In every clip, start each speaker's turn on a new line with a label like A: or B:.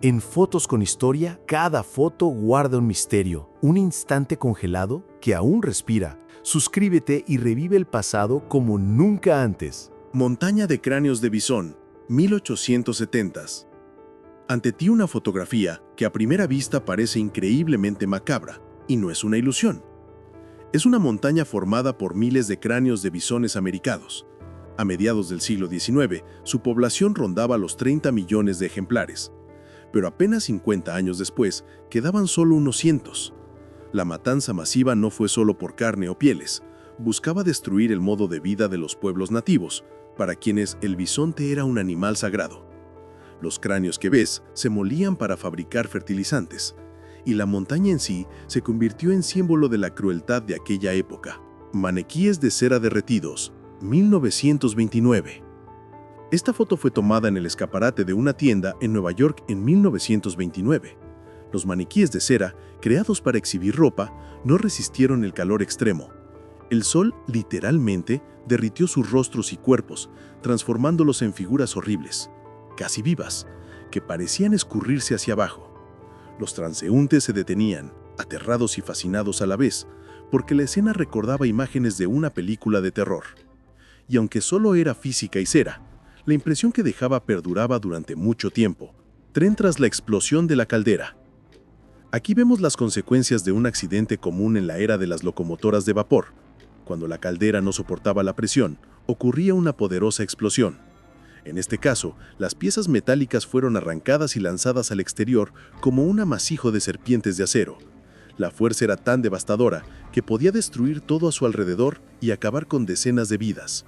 A: En Fotos con Historia, cada foto guarda un misterio, un instante congelado que aún respira. Suscríbete y revive el pasado como nunca antes.
B: Montaña de cráneos de bisón, 1870s. Ante ti una fotografía que a primera vista parece increíblemente macabra, y no es una ilusión. Es una montaña formada por miles de cráneos de bisones americanos. A mediados del siglo XIX, su población rondaba los 30 millones de ejemplares. Pero apenas 50 años después, quedaban solo unos cientos. La matanza masiva no fue solo por carne o pieles, buscaba destruir el modo de vida de los pueblos nativos, para quienes el bisonte era un animal sagrado. Los cráneos que ves se molían para fabricar fertilizantes, y la montaña en sí se convirtió en símbolo de la crueldad de aquella época. Maniquíes de cera derretidos, 1929. Esta foto fue tomada en el escaparate de una tienda en Nueva York en 1929. Los maniquíes de cera, creados para exhibir ropa, no resistieron el calor extremo. El sol, literalmente, derritió sus rostros y cuerpos, transformándolos en figuras horribles, casi vivas, que parecían escurrirse hacia abajo. Los transeúntes se detenían, aterrados y fascinados a la vez, porque la escena recordaba imágenes de una película de terror. Y aunque solo era física y cera, la impresión que dejaba perduraba durante mucho tiempo. Tren tras la explosión de la caldera. Aquí vemos las consecuencias de un accidente común en la era de las locomotoras de vapor. Cuando la caldera no soportaba la presión, ocurría una poderosa explosión. En este caso, las piezas metálicas fueron arrancadas y lanzadas al exterior como un amasijo de serpientes de acero. La fuerza era tan devastadora que podía destruir todo a su alrededor y acabar con decenas de vidas.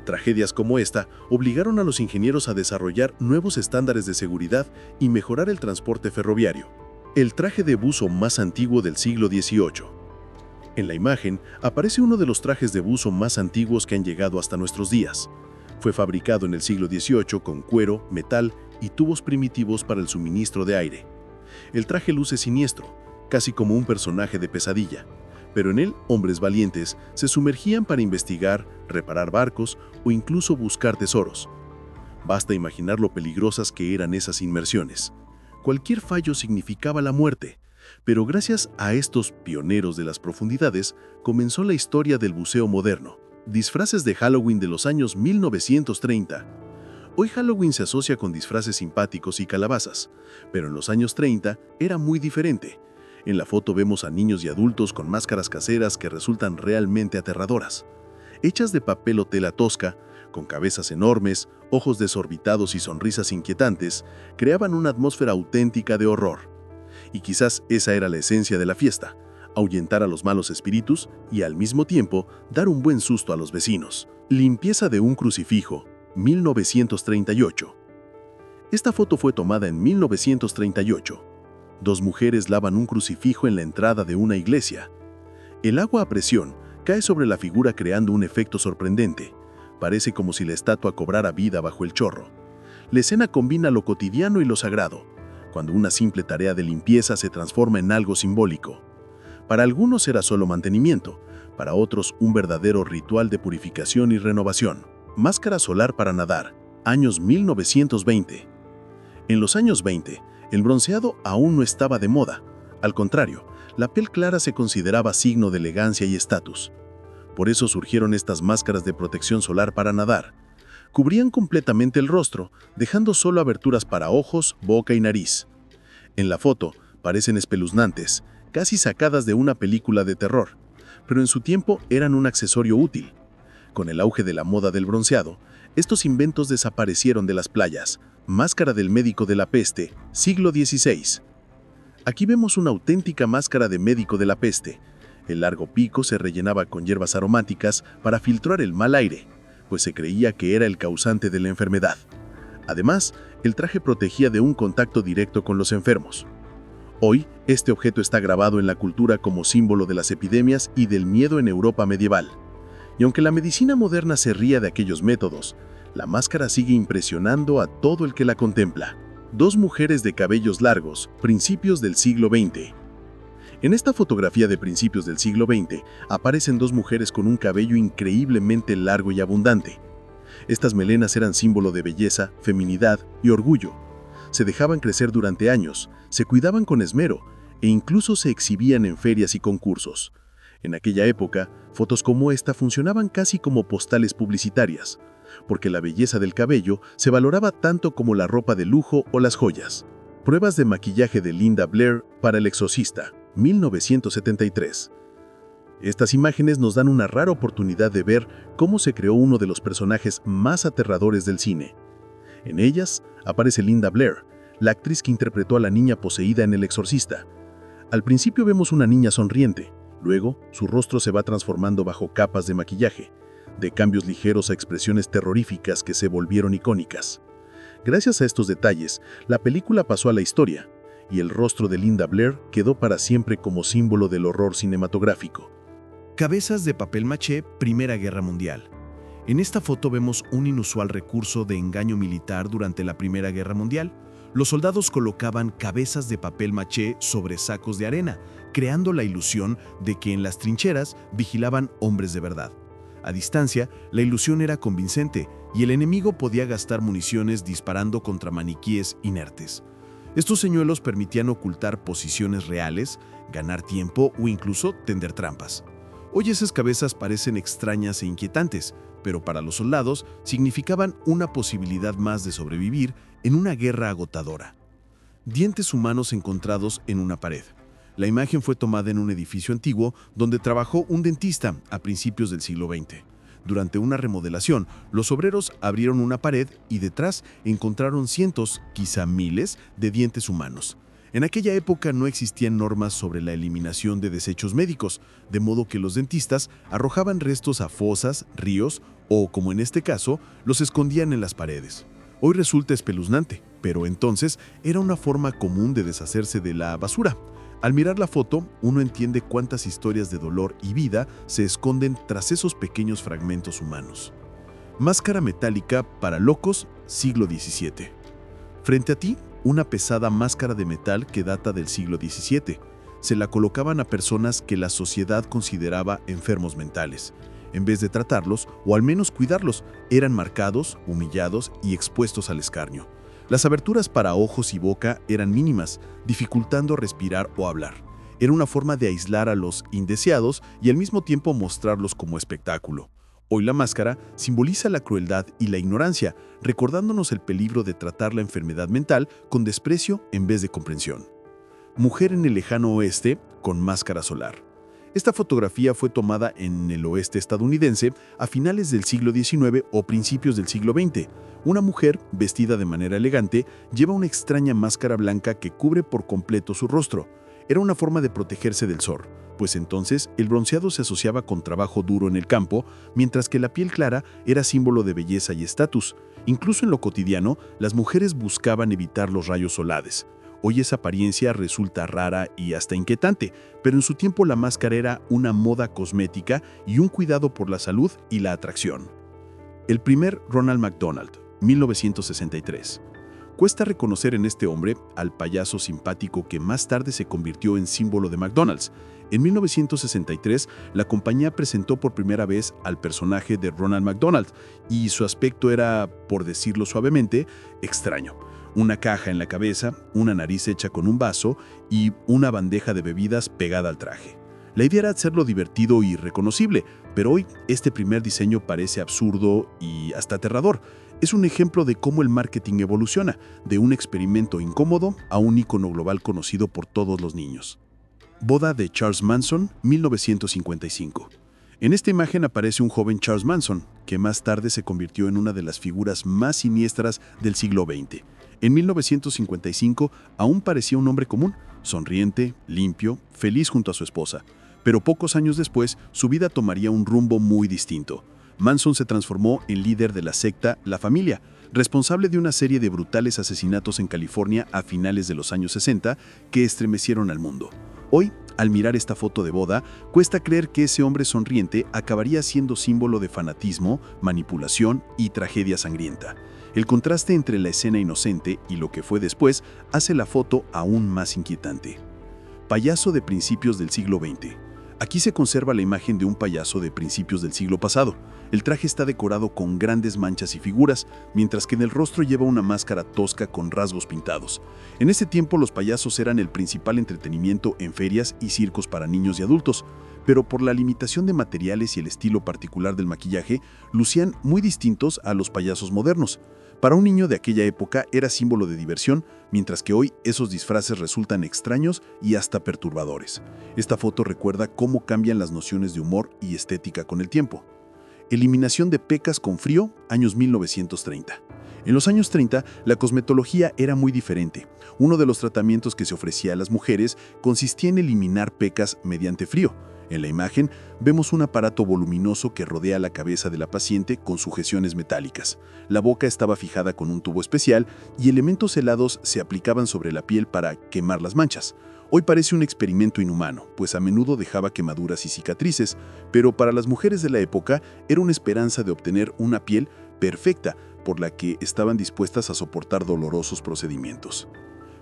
B: Tragedias como esta obligaron a los ingenieros a desarrollar nuevos estándares de seguridad y mejorar el transporte ferroviario. El traje de buzo más antiguo del siglo XVIII. En la imagen aparece uno de los trajes de buzo más antiguos que han llegado hasta nuestros días. Fue fabricado en el siglo XVIII con cuero, metal y tubos primitivos para el suministro de aire. El traje luce siniestro, casi como un personaje de pesadilla, pero en él hombres valientes se sumergían para investigar, reparar barcos o incluso buscar tesoros. Basta imaginar lo peligrosas que eran esas inmersiones. Cualquier fallo significaba la muerte, pero gracias a estos pioneros de las profundidades comenzó la historia del buceo moderno. Disfraces de Halloween de los años 1930. Hoy Halloween se asocia con disfraces simpáticos y calabazas, pero en los años 30 era muy diferente. En la foto vemos a niños y adultos con máscaras caseras que resultan realmente aterradoras. Hechas de papel o tela tosca, con cabezas enormes, ojos desorbitados y sonrisas inquietantes, creaban una atmósfera auténtica de horror. Y quizás esa era la esencia de la fiesta, ahuyentar a los malos espíritus y al mismo tiempo dar un buen susto a los vecinos. Limpieza de un crucifijo, 1938. Esta foto fue tomada en 1938. Dos mujeres lavan un crucifijo en la entrada de una iglesia. El agua a presión cae sobre la figura creando un efecto sorprendente. Parece como si la estatua cobrara vida bajo el chorro. La escena combina lo cotidiano y lo sagrado, cuando una simple tarea de limpieza se transforma en algo simbólico. Para algunos era solo mantenimiento, para otros un verdadero ritual de purificación y renovación. Máscara solar para nadar, años 1920. En los años 20, el bronceado aún no estaba de moda. Al contrario, la piel clara se consideraba signo de elegancia y estatus. Por eso surgieron estas máscaras de protección solar para nadar. Cubrían completamente el rostro, dejando solo aberturas para ojos, boca y nariz. En la foto parecen espeluznantes, casi sacadas de una película de terror, pero en su tiempo eran un accesorio útil. Con el auge de la moda del bronceado, estos inventos desaparecieron de las playas. Máscara del médico de la peste, siglo XVI. Aquí vemos una auténtica máscara de médico de la peste. El largo pico se rellenaba con hierbas aromáticas para filtrar el mal aire, pues se creía que era el causante de la enfermedad. Además, el traje protegía de un contacto directo con los enfermos. Hoy, este objeto está grabado en la cultura como símbolo de las epidemias y del miedo en Europa medieval. Y aunque la medicina moderna se ría de aquellos métodos, la máscara sigue impresionando a todo el que la contempla. Dos mujeres de cabellos largos, principios del siglo XX. En esta fotografía de principios del siglo XX aparecen dos mujeres con un cabello increíblemente largo y abundante. Estas melenas eran símbolo de belleza, feminidad y orgullo. se dejaban crecer durante años, se cuidaban con esmero e incluso se exhibían en ferias y concursos. En aquella época, fotos como esta funcionaban casi como postales publicitarias, porque la belleza del cabello se valoraba tanto como la ropa de lujo o las joyas. Pruebas de maquillaje de Linda Blair para El Exorcista, 1973. Estas imágenes nos dan una rara oportunidad de ver cómo se creó uno de los personajes más aterradores del cine. En ellas aparece Linda Blair, la actriz que interpretó a la niña poseída en El Exorcista. Al principio vemos una niña sonriente, luego su rostro se va transformando bajo capas de maquillaje, de cambios ligeros a expresiones terroríficas que se volvieron icónicas. Gracias a estos detalles, la película pasó a la historia, y el rostro de Linda Blair quedó para siempre como símbolo del horror cinematográfico.
C: Cabezas de papel maché, Primera Guerra Mundial. En esta foto vemos un inusual recurso de engaño militar durante la Primera Guerra Mundial. Los soldados colocaban cabezas de papel maché sobre sacos de arena, creando la ilusión de que en las trincheras vigilaban hombres de verdad. A distancia, la ilusión era convincente y el enemigo podía gastar municiones disparando contra maniquíes inertes. Estos señuelos permitían ocultar posiciones reales, ganar tiempo o incluso tender trampas. Hoy esas cabezas parecen extrañas e inquietantes, pero para los soldados significaban una posibilidad más de sobrevivir en una guerra agotadora. Dientes humanos encontrados en una pared. La imagen fue tomada en un edificio antiguo donde trabajó un dentista a principios del siglo XX. Durante una remodelación, los obreros abrieron una pared y detrás encontraron cientos, quizá miles, de dientes humanos. En aquella época no existían normas sobre la eliminación de desechos médicos, de modo que los dentistas arrojaban restos a fosas, ríos o, como en este caso, los escondían en las paredes. Hoy resulta espeluznante, pero entonces era una forma común de deshacerse de la basura. Al mirar la foto, uno entiende cuántas historias de dolor y vida se esconden tras esos pequeños fragmentos humanos. Máscara metálica para locos, siglo XVII. Frente a ti, una pesada máscara de metal que data del siglo XVII. Se la colocaban a personas que la sociedad consideraba enfermos mentales. En vez de tratarlos, o al menos cuidarlos, eran marcados, humillados y expuestos al escarnio. Las aberturas para ojos y boca eran mínimas, dificultando respirar o hablar. Era una forma de aislar a los indeseados y al mismo tiempo mostrarlos como espectáculo. Hoy la máscara simboliza la crueldad y la ignorancia, recordándonos el peligro de tratar la enfermedad mental con desprecio en vez de comprensión. Mujer en el lejano oeste con máscara solar. Esta fotografía fue tomada en el oeste estadounidense a finales del siglo XIX o principios del siglo XX. Una mujer, vestida de manera elegante, lleva una extraña máscara blanca que cubre por completo su rostro. Era una forma de protegerse del sol, pues entonces el bronceado se asociaba con trabajo duro en el campo, mientras que la piel clara era símbolo de belleza y estatus. Incluso en lo cotidiano, las mujeres buscaban evitar los rayos solares. Hoy esa apariencia resulta rara y hasta inquietante, pero en su tiempo la máscara era una moda cosmética y un cuidado por la salud y la atracción. El primer Ronald McDonald, 1963. Cuesta reconocer en este hombre al payaso simpático que más tarde se convirtió en símbolo de McDonald's. En 1963, la compañía presentó por primera vez al personaje de Ronald McDonald y su aspecto era, por decirlo suavemente, extraño. Una caja en la cabeza, una nariz hecha con un vaso y una bandeja de bebidas pegada al traje. La idea era hacerlo divertido y reconocible, pero hoy este primer diseño parece absurdo y hasta aterrador. Es un ejemplo de cómo el marketing evoluciona, de un experimento incómodo a un ícono global conocido por todos los niños. Boda de Charles Manson, 1955. En esta imagen aparece un joven Charles Manson, que más tarde se convirtió en una de las figuras más siniestras del siglo XX. En 1955 aún parecía un hombre común, sonriente, limpio, feliz junto a su esposa. Pero pocos años después, su vida tomaría un rumbo muy distinto. Manson se transformó en líder de la secta La Familia, responsable de una serie de brutales asesinatos en California a finales de los años 60 que estremecieron al mundo. Hoy, al mirar esta foto de boda, cuesta creer que ese hombre sonriente acabaría siendo símbolo de fanatismo, manipulación y tragedia sangrienta. El contraste entre la escena inocente y lo que fue después hace la foto aún más inquietante. Payaso de principios del siglo XX. Aquí se conserva la imagen de un payaso de principios del siglo pasado. El traje está decorado con grandes manchas y figuras, mientras que en el rostro lleva una máscara tosca con rasgos pintados. En ese tiempo los payasos eran el principal entretenimiento en ferias y circos para niños y adultos, pero por la limitación de materiales y el estilo particular del maquillaje, lucían muy distintos a los payasos modernos. Para un niño de aquella época era símbolo de diversión, mientras que hoy esos disfraces resultan extraños y hasta perturbadores. Esta foto recuerda cómo cambian las nociones de humor y estética con el tiempo. Eliminación de pecas con frío, años 1930. En los años 30, la cosmetología era muy diferente. Uno de los tratamientos que se ofrecía a las mujeres consistía en eliminar pecas mediante frío. En la imagen vemos un aparato voluminoso que rodea la cabeza de la paciente con sujeciones metálicas. La boca estaba fijada con un tubo especial y elementos helados se aplicaban sobre la piel para quemar las manchas. Hoy parece un experimento inhumano, pues a menudo dejaba quemaduras y cicatrices, pero para las mujeres de la época era una esperanza de obtener una piel perfecta por la que estaban dispuestas a soportar dolorosos procedimientos.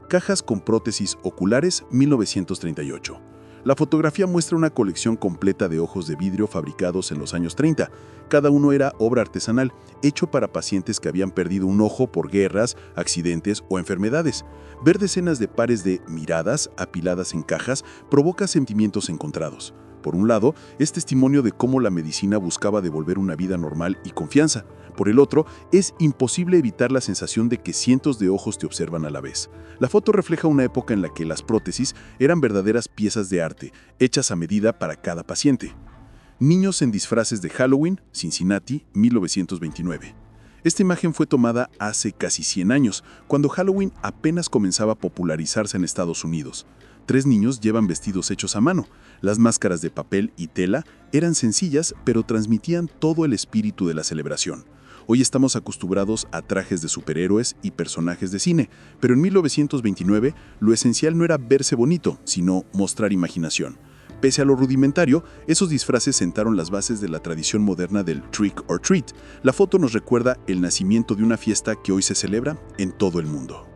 C: Cajas con prótesis oculares, 1938. La fotografía muestra una colección completa de ojos de vidrio fabricados en los años 30. Cada uno era obra artesanal, hecho para pacientes que habían perdido un ojo por guerras, accidentes o enfermedades. Ver decenas de pares de miradas apiladas en cajas provoca sentimientos encontrados. Por un lado, es testimonio de cómo la medicina buscaba devolver una vida normal y confianza. Por el otro, es imposible evitar la sensación de que cientos de ojos te observan a la vez. La foto refleja una época en la que las prótesis eran verdaderas piezas de arte, hechas a medida para cada paciente. Niños en disfraces de Halloween, Cincinnati, 1929. Esta imagen fue tomada hace casi 100 años, cuando Halloween apenas comenzaba a popularizarse en Estados Unidos. 3 niños llevan vestidos hechos a mano. Las máscaras de papel y tela eran sencillas, pero transmitían todo el espíritu de la celebración. Hoy estamos acostumbrados a trajes de superhéroes y personajes de cine, pero en 1929 lo esencial no era verse bonito, sino mostrar imaginación. Pese a lo rudimentario, esos disfraces sentaron las bases de la tradición moderna del trick or treat. La foto nos recuerda el nacimiento de una fiesta que hoy se celebra en todo el mundo.